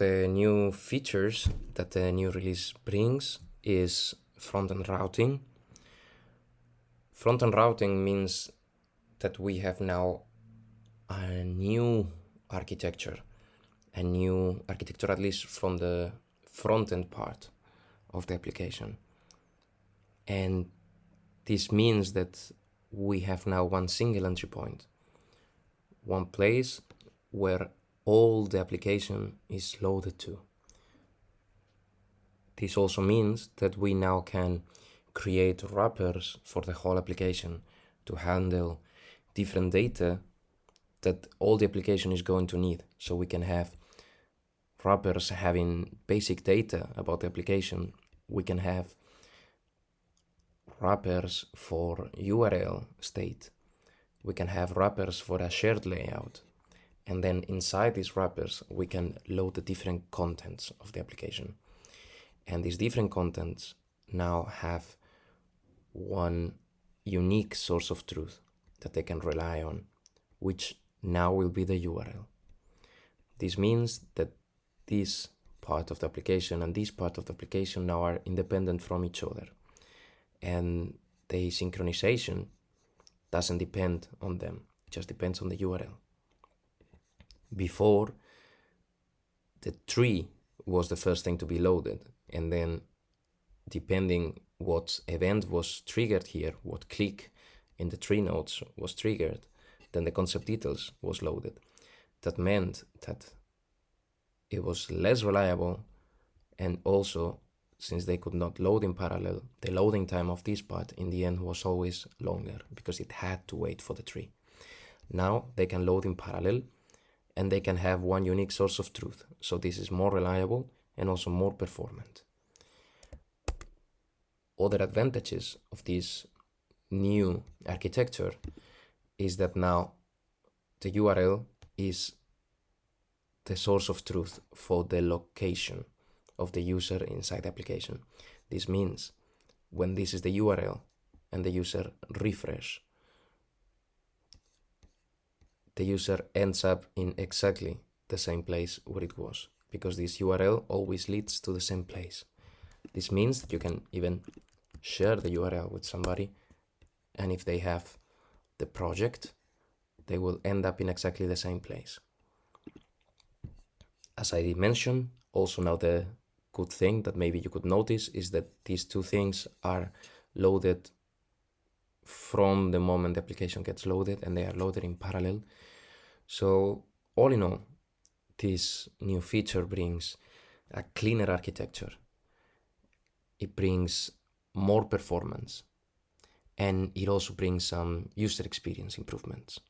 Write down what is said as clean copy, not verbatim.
the new features that the new release brings is front-end routing. Front-end routing means that we have now a new architecture, at least from the front-end part of the application. And this means that we have now one single entry point, one place where all the application is loaded to. This also means that we now can create wrappers for the whole application to handle different data that all the application is going to need. So we can have wrappers having basic data about the application. We can have wrappers for URL state. We can have wrappers for a shared layout. And then inside these wrappers, we can load the different contents of the application. And these different contents now have one unique source of truth that they can rely on, which now will be the URL. This means that this part of the application and this part of the application now are independent from each other. And the synchronization doesn't depend on them, it just depends on the URL. Before, the tree was the first thing to be loaded, and then depending what event was triggered here, what click in the tree nodes was triggered, then the concept details was loaded. That meant that it was less reliable, and also, since they could not load in parallel, the loading time of this part in the end was always longer because it had to wait for the tree. Now they can load in parallel and they can have one unique source of truth. So this is more reliable and also more performant. Other advantages of this new architecture is that now the URL is the source of truth for the location of the user inside the application. This means when this is the URL and the user refresh, the user ends up in exactly the same place where it was, because this URL always leads to the same place. This means that you can even share the URL with somebody, and if they have the project, they will end up in exactly the same place. As I mentioned, also now the good thing that maybe you could notice is that these two things are loaded from the moment the application gets loaded, and they are loaded in parallel. So all in all, this new feature brings a cleaner architecture. It brings more performance, and it also brings some user experience improvements.